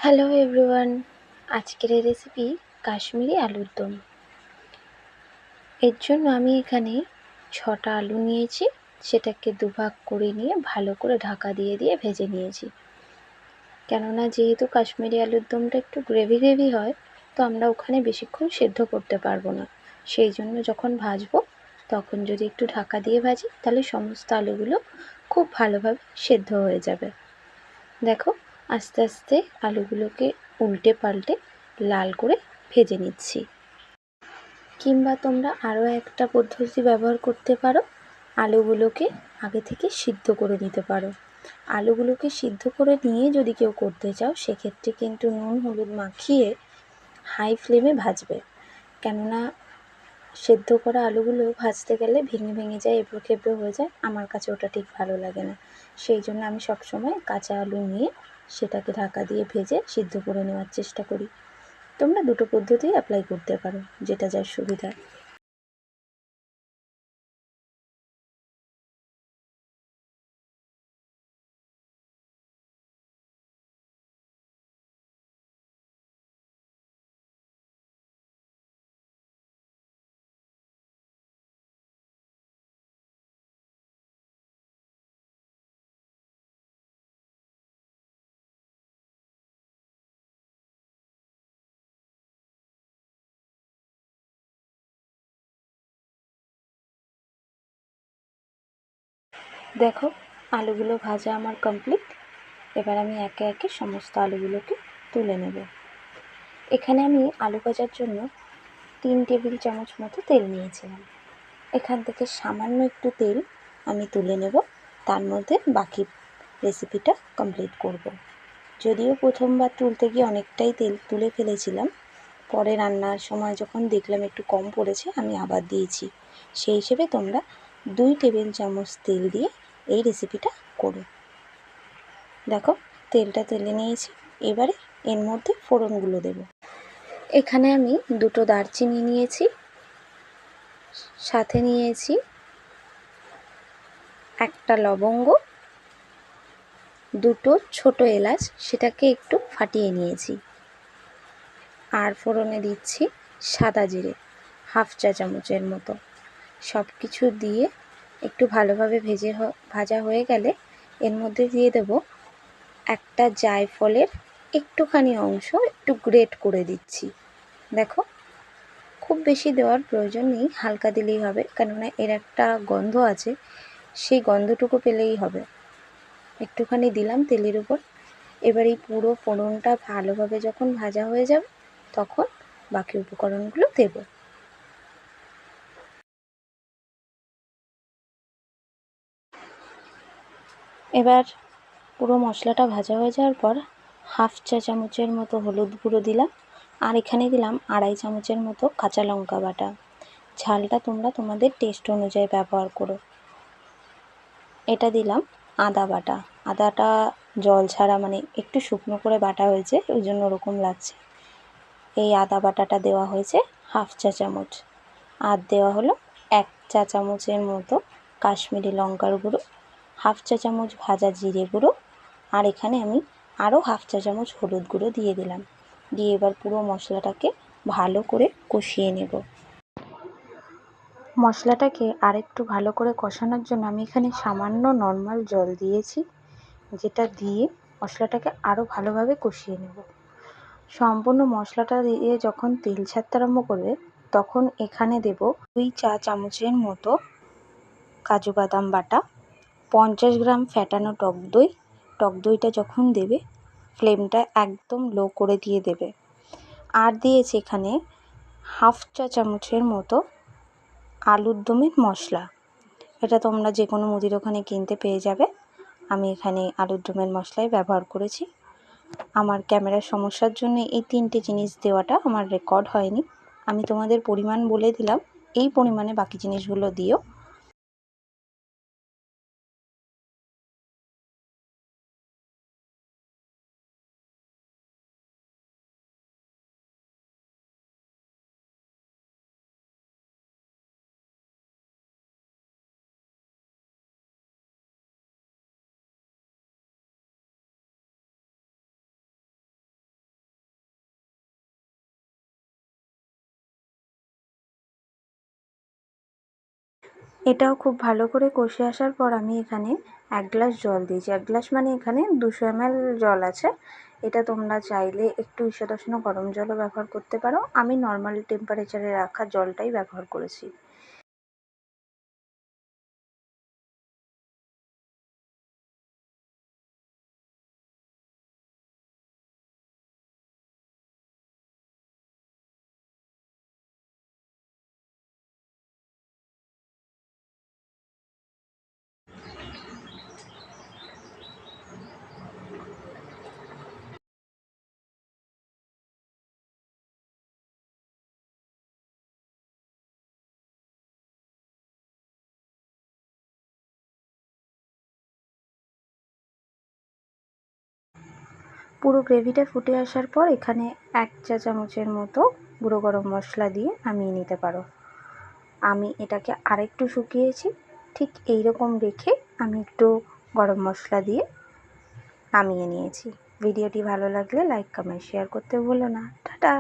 Hello everyone, আজকের recipe Kashmiri আলুর দম। এর জন্য আমি এখানে 6টা আলু নিয়েছি, সেটাকে দুভাগ করে নিয়ে ভালো করে ঢাকা দিয়ে দিয়ে ভেজে নিয়েছি। কেননা যেহেতু কাশ্মীরি আলুর দমটা একটু গ্রেভি গ্রেভি হয়, তো আমরা ওখানে বেশিক্ষণ সেদ্ধ করতে পারবো না। সেই জন্য যখন ভাজবো তখন যদি একটু ঢাকা দিয়ে ভাজি তাহলে সমস্ত আলুগুলো খুব ভালোভাবে সেদ্ধ হয়ে যাবে। দেখো, আস্তে আস্তে আলুগুলোকে উল্টে পাল্টে লাল করে ভেজে নিচ্ছি। কিংবা তোমরা আরও একটা পদ্ধতি ব্যবহার করতে পারো, আলুগুলোকে আগে থেকে সিদ্ধ করে নিতে পারো। আলুগুলোকে সিদ্ধ করে নিয়ে যদি কেউ করতে চাও, সেক্ষেত্রে কিন্তু নুন হলুদ মাখিয়ে হাই ফ্লেমে ভাজবে। কেননা সেদ্ধ করা আলুগুলো ভাজতে গেলে ভেঙে ভেঙে যায়, এবড়ো খেবড়ো হয়ে যায়, আমার কাছে ওটা ঠিক ভালো লাগে না। সেই জন্য আমি সবসময় কাঁচা আলু নিয়ে সেটাকে ঢাকা দিয়ে ভেজে সিদ্ধ করে নেওয়ার চেষ্টা করি। তোমরা দুটো পদ্ধতিই অ্যাপ্লাই করতে পারো, যেটা যার সুবিধা। দেখো, আলুগুলো ভাজা আমার কমপ্লিট। এবার আমি একে একে সমস্ত আলুগুলোকে তুলে নেব। এখানে আমি আলু ভাজার জন্য 3 টেবিল চামচ মতো তেল নিয়েছিলাম। এখান থেকে সামান্য একটু তেল আমি তুলে নেব, তার মধ্যে বাকি রেসিপিটা কমপ্লিট করব। যদিও প্রথমবার তুলতে গিয়ে অনেকটাই তেল তুলে ফেলেছিলাম, পরে রান্নার সময় যখন দেখলাম একটু কম পড়েছে, আমি আবার দিয়েছি। সেই হিসেবে তোমরা 2 টেবিল চামচ তেল দিয়ে এই রেসিপিটা করো। দেখো, তেলটা তুলে নিয়েছি। এবারে এর মধ্যে ফোড়নগুলো দেব। এখানে আমি 2টো দারচিনি নিয়েছি, সাথে নিয়েছি একটা লবঙ্গ, 2টো ছোট এলাচ, সেটাকে একটু ফাটিয়ে নিয়েছি। আর ফোড়নে দিচ্ছি সাদা জিরে, হাফ চা চামচের মতো। সব কিছু দিয়ে একটু ভালোভাবে ভাজা হয়ে গেলে এর মধ্যে দিয়ে দেব একটা জায়ফলের একটুখানি অংশ একটু গ্রেট করে দিচ্ছি। দেখো, খুব বেশি দেওয়ার প্রয়োজন নেই, হালকা দিলেই হবে, কেননা এর একটা গন্ধ আছে, সেই গন্ধটুকু পেলেই হবে। একটুখানি দিলাম তেলের উপর। এবার এই পুরো ফোড়নটা ভালোভাবে যখন ভাজা হয়ে যাবে তখন বাকি উপকরণগুলো দেব। এবার পুরো মশলাটা ভাজা হয়ে যাওয়ার পর হাফ চা চামচের মতো হলুদ গুঁড়ো দিলাম, আর এখানে দিলাম 2.5 চামচের মতো কাঁচা লঙ্কা বাটা। ঝালটা তোমরা তোমাদের টেস্ট অনুযায়ী ব্যবহার করো। এটা দিলাম আদা বাটা। আদাটা জল ছাড়া, মানে একটু শুকনো করে বাটা হয়েছে, ওই জন্য ওরকম লাগছে। এই আদা বাটাটা দেওয়া হয়েছে হাফ চা চামচ। আর দেওয়া হলো 1 চা চামচের মতো কাশ্মীরি লঙ্কার গুঁড়ো, হাফ চা চামচ ভাজা জিরে গুঁড়ো, আর এখানে আমি আরও হাফ চা চামচ হলুদ গুঁড়ো দিয়ে দিলাম। দিয়ে এবার পুরো মশলাটাকে ভালো করে কষিয়ে নেব। মশলাটাকে আরেকটু ভালো করে কষানোর জন্য আমি এখানে সামান্য নর্মাল জল দিয়েছি, যেটা দিয়ে মশলাটাকে আরও ভালোভাবে কষিয়ে নেব। সম্পূর্ণ মশলাটা দিয়ে যখন তেল ছাড়তে আরম্ভ করবে তখন এখানে দেব 2 চা চামচের মতো কাজু বাদাম বাটা, 50 গ্রাম ফ্যাটানো টক দই। টক দইটা যখন দেবে ফ্লেমটা একদম লো করে দিয়ে দেবে। আর দিয়েছি এখানে হাফ চা চামচের মতো আলুর দমের মশলা। এটা তোমরা যে কোনো মুদির দোকানে কিনতে পেয়ে যাবে। আমি এখানে আলুর দমের মশলাই ব্যবহার করেছি। আমার ক্যামেরার সমস্যার জন্য এই 3টে জিনিস দেওয়াটা আমার রেকর্ড হয়নি। আমি তোমাদের পরিমাণ বলে দিলাম, এই পরিমাণে বাকি জিনিসগুলো দিও। এটাও খুব ভালো করে কষে আসার পর আমি এখানে 1 গ্লাস জল দিয়েছি। 1 গ্লাস মানে এখানে 200 ml জল আছে। এটা তোমরা চাইলে একটু ঈষৎ উষ্ণ গরম জলও ব্যবহার করতে পারো। আমি নর্মাল টেম্পারেচারে রাখা জলটাই ব্যবহার করেছি। পুরো গ্রেভিটা ফুটে আসার পর এখানে 1 চা চামচের মতো গুঁড়ো গরম মশলা দিয়ে নামিয়ে নিতে পারো। আমি এটাকে আরেকটু শুকিয়েছি, ঠিক এই রকম রেখে আমি একটু গরম মশলা দিয়ে নামিয়ে নিয়েছি। ভিডিওটি ভালো লাগলে লাইক, কমেন্ট, শেয়ার করতে ভুলো না। টাটা।